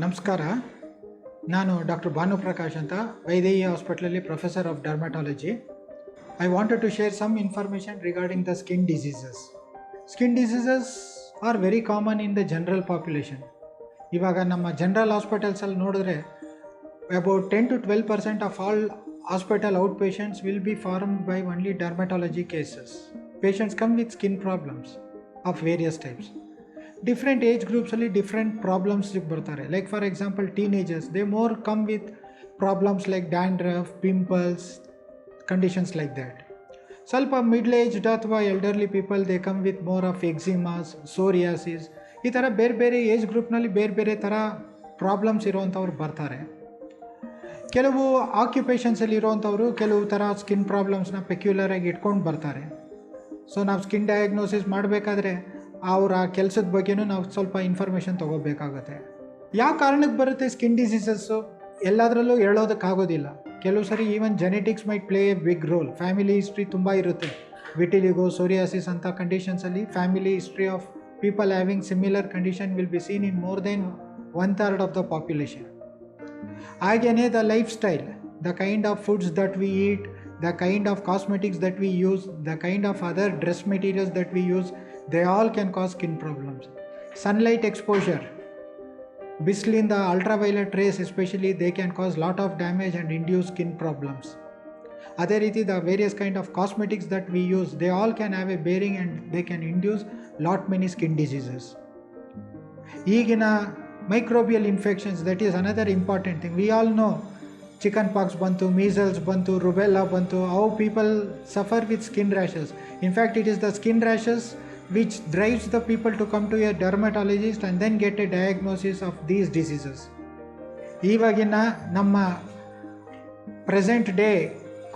ನಮಸ್ಕಾರ. ನಾನು ಡಾಕ್ಟರ್ ಭಾನುಪ್ರಕಾಶ್ ಅಂತ, ವೈದೇಹಿ ಹಾಸ್ಪಿಟಲಲ್ಲಿ professor of dermatology. I wanted to share some information regarding the skin diseases. Skin diseases are very common in the general population. ಇವಾಗ ನಮ್ಮ general ಹಾಸ್ಪಿಟಲ್ಸಲ್ಲಿ ನೋಡಿದ್ರೆ about 10-12% of all hospital out patients will be formed by only dermatology cases. Patients come with skin problems of various types. Different age ಗ್ರೂಪ್ಸಲ್ಲಿ different ಪ್ರಾಬ್ಲಮ್ಸ್ಗೆ ಬರ್ತಾರೆ. Like for example teenagers, they more come with problems like dandruff, pimples, conditions like that. ಸ್ವಲ್ಪ middle aged ಅಥವಾ elderly people, they come with more of eczemas, psoriasis. ಈ ಥರ ಬೇರೆ ಬೇರೆ age ಗ್ರೂಪ್ನಲ್ಲಿ ಬೇರೆ ಬೇರೆ ಥರ ಪ್ರಾಬ್ಲಮ್ಸ್ ಇರೋವಂಥವ್ರು ಬರ್ತಾರೆ. ಕೆಲವು ಆಕ್ಯುಪೇಷನ್ಸಲ್ಲಿ ಇರೋವಂಥವ್ರು ಕೆಲವು ಥರ ಸ್ಕಿನ್ ಪ್ರಾಬ್ಲಮ್ಸ್ನ ಪೆಕ್ಯುಲರಾಗಿ ಇಟ್ಕೊಂಡು ಬರ್ತಾರೆ. ಸೊ ನಾವು ಸ್ಕಿನ್ ಡಯಾಗ್ನೋಸಿಸ್ ಮಾಡಬೇಕಾದ್ರೆ ಅವರ ಕೆಲಸದ ಬಗ್ಗೆನೂ ನಾವು ಸ್ವಲ್ಪ ಇನ್ಫಾರ್ಮೇಷನ್ ತೊಗೋಬೇಕಾಗುತ್ತೆ. ಯಾವ ಕಾರಣಕ್ಕೆ ಬರುತ್ತೆ ಸ್ಕಿನ್ ಡಿಸೀಸಸ್ಸು ಎಲ್ಲದರಲ್ಲೂ ಹೇಳೋದಕ್ಕಾಗೋದಿಲ್ಲ. ಕೆಲವು ಸರಿ even genetics might play a big role. Family history ತುಂಬ ಇರುತ್ತೆ. ವಿಟಿಲಿಗೋ, ಸೋರಿಯಾಸಿಸ್ ಅಂತ ಕಂಡೀಷನ್ಸಲ್ಲಿ family history of people having similar condition will be seen in more than 1/3 of the population. ಹಾಗೆಯೇ the lifestyle, the kind of foods that we eat, the kind of cosmetics that we use, the kind of other dress materials that we use, they all can cause skin problems. Sunlight exposure, ಬಿಸಿಲಿಂದ ultraviolet rays especially, they can cause lot of damage and induce skin problems. ಅದೇ ರೀತಿ the various kind of cosmetics that we use, they all can have a bearing and they can induce lot many skin diseases. ಈಗಿನ microbial infections, that is another important thing. We all know chickenpox ಬಂತು, measles ಬಂತು, rubella ಬಂತು. How people suffer with skin rashes. In fact it is the skin rashes which drives the people to come to a dermatologist and then get a diagnosis of these diseases. ಇವಾಗಿನ ನಮ್ಮ present day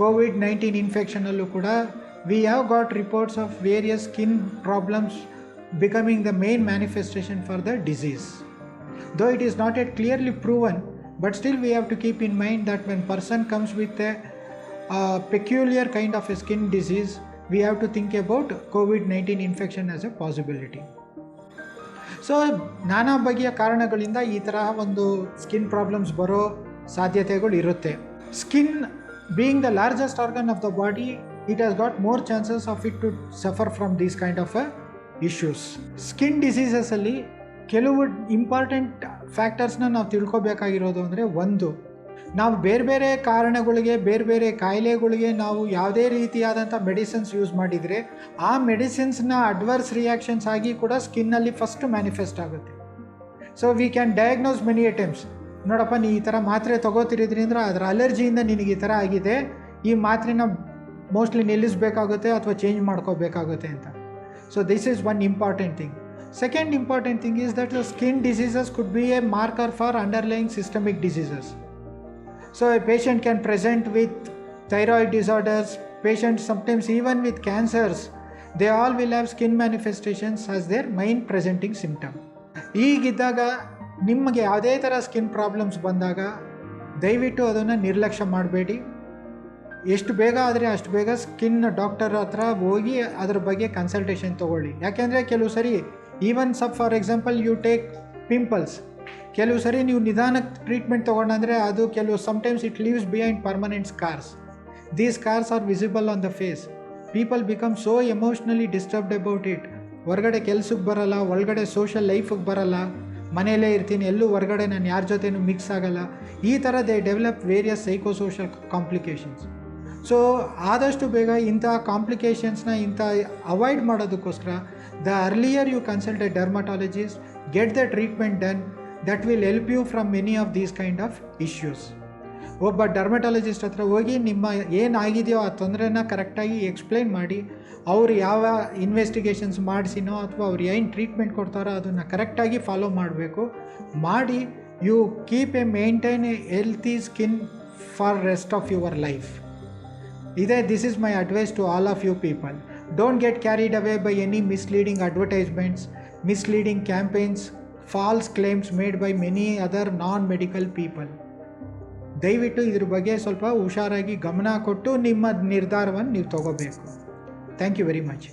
COVID-19 ಇನ್ಫೆಕ್ಷನಲ್ಲೂ ಕೂಡ we have got reports of various skin problems becoming the main manifestation for the disease. Though it is not at clearly proven, but still we have to keep in mind that when person comes with a peculiar kind of a skin disease, we have to think about COVID-19 infection as a possibility. So ನಾನಾ ಬಗೆಯ ಕಾರಣಗಳಿಂದ ಈ ಥರ ಒಂದು skin problems ಬರೋ ಸಾಧ್ಯತೆಗಳು ಇರುತ್ತೆ. Skin being the largest organ of the body, it has got more chances of it to suffer from these kind of issues. Skin ಡಿಸೀಸಸಲ್ಲಿ ಕೆಲವು ಇಂಪಾರ್ಟೆಂಟ್ ಫ್ಯಾಕ್ಟರ್ಸ್ನ ನಾವು ತಿಳ್ಕೊಬೇಕಾಗಿರೋದು ಅಂದರೆ, ಒಂದು, ನಾವು ಬೇರೆ ಬೇರೆ ಕಾರಣಗಳಿಗೆ, ಬೇರೆ ಬೇರೆ ಕಾಯಿಲೆಗಳಿಗೆ ನಾವು ಯಾವುದೇ ರೀತಿಯಾದಂಥ ಮೆಡಿಸಿನ್ಸ್ ಯೂಸ್ ಮಾಡಿದರೆ ಆ ಮೆಡಿಸಿನ್ಸ್ನ ಅಡ್ವರ್ಸ್ ರಿಯಾಕ್ಷನ್ಸ್ ಆಗಿ ಕೂಡ ಸ್ಕಿನ್ನಲ್ಲಿ ಫಸ್ಟ್ ಮ್ಯಾನಿಫೆಸ್ಟ್ ಆಗುತ್ತೆ. So we can diagnose many times. ನೋಡಪ್ಪ, ನೀ ಈ ಥರ ಮಾತ್ರೆ ತೊಗೋತಿರೋದ್ರಿಂದ ಅದರ ಅಲರ್ಜಿಯಿಂದ ನಿನಗೆ ಈ ಥರ ಆಗಿದೆ, ಈ ಮಾತ್ರೆನ ಮೋಸ್ಟ್ಲಿ ನಿಲ್ಲಿಸಬೇಕಾಗುತ್ತೆ ಅಥವಾ ಚೇಂಜ್ ಮಾಡ್ಕೋಬೇಕಾಗುತ್ತೆ ಅಂತ. So this is one important thing. Second important thing is that the skin diseases could be a marker for underlying systemic diseases. So a patient can present with thyroid disorders, patients sometimes even with cancers, they all will have skin manifestations as their main presenting symptom. ಈಗಿದ್ದಾಗ ನಿಮಗೆ ಯಾವುದೇ ಥರ skin problems ಬಂದಾಗ ದಯವಿಟ್ಟು ಅದನ್ನು ನಿರ್ಲಕ್ಷ್ಯ ಮಾಡಬೇಡಿ. ಎಷ್ಟು ಬೇಗ ಆದರೆ ಅಷ್ಟು ಬೇಗ ಸ್ಕಿನ್ ಡಾಕ್ಟರ್ ಹತ್ರ ಹೋಗಿ ಅದ್ರ ಬಗ್ಗೆ ಕನ್ಸಲ್ಟೇಷನ್ ತೊಗೊಳ್ಳಿ. ಯಾಕೆಂದರೆ ಕೆಲವು ಸರಿ even for example you take pimples, ಕೆಲವು ಸರಿ ನೀವು ನಿಧಾನಕ್ಕೆ ಟ್ರೀಟ್ಮೆಂಟ್ ತೊಗೊಂಡಂದರೆ ಅದು ಕೆಲವು sometimes it leaves behind permanent scars. These scars are visible on the face. People become so emotionally disturbed about it. ಹೊರಗಡೆ ಕೆಲ್ಸಕ್ಕೆ ಬರಲ್ಲ, ಒಳಗಡೆ ಸೋಷಲ್ ಲೈಫಿಗೆ ಬರಲ್ಲ, ಮನೆಯಲ್ಲೇ ಇರ್ತೀನಿ, ಎಲ್ಲೂ ಹೊರಗಡೆ ನಾನು ಯಾರ ಜೊತೆನೂ ಮಿಕ್ಸ್ ಆಗಲ್ಲ. ಈ ಥರ they develop various psychosocial complications. So ಆದಷ್ಟು ಬೇಗ ಇಂಥ ಕಾಂಪ್ಲಿಕೇಶನ್ಸ್ನ ಅವಾಯ್ಡ್ ಮಾಡೋದಕ್ಕೋಸ್ಕರ the earlier you consult a dermatologist, get the treatment done, that will help you from many of these kind of issues. ಒಬ್ಬ ಡರ್ಮಟಾಲಜಿಸ್ಟ್ ಹತ್ರ ಹೋಗಿ ನಿಮ್ಮ ಏನಾಗಿದೆಯೋ ಆ ತೊಂದರೆನ ಕರೆಕ್ಟಾಗಿ ಎಕ್ಸ್ಪ್ಲೈನ್ ಮಾಡಿ, ಅವರು ಯಾವ ಇನ್ವೆಸ್ಟಿಗೇಷನ್ಸ್ ಮಾಡಿಸಿನೋ ಅಥವಾ ಅವ್ರು ಏನು ಟ್ರೀಟ್ಮೆಂಟ್ ಕೊಡ್ತಾರೋ ಅದನ್ನು ಕರೆಕ್ಟಾಗಿ ಫಾಲೋ ಮಾಡಬೇಕು. ಮಾಡಿ you keep a maintain a healthy skin for rest of your life. This is my advice to all of you people. Don't get carried away by any misleading advertisements, misleading campaigns, false claims made by many other non-medical people. ದಯವಿಟ್ಟು ಇದ್ರ ಬಗ್ಗೆ ಸ್ವಲ್ಪ ಹುಷಾರಾಗಿ ಗಮನ ಕೊಟ್ಟು ನಿಮ್ಮ ನಿರ್ಧಾರವನ್ನು ನೀವು ತಗೋಬೇಕು. Thank you very much.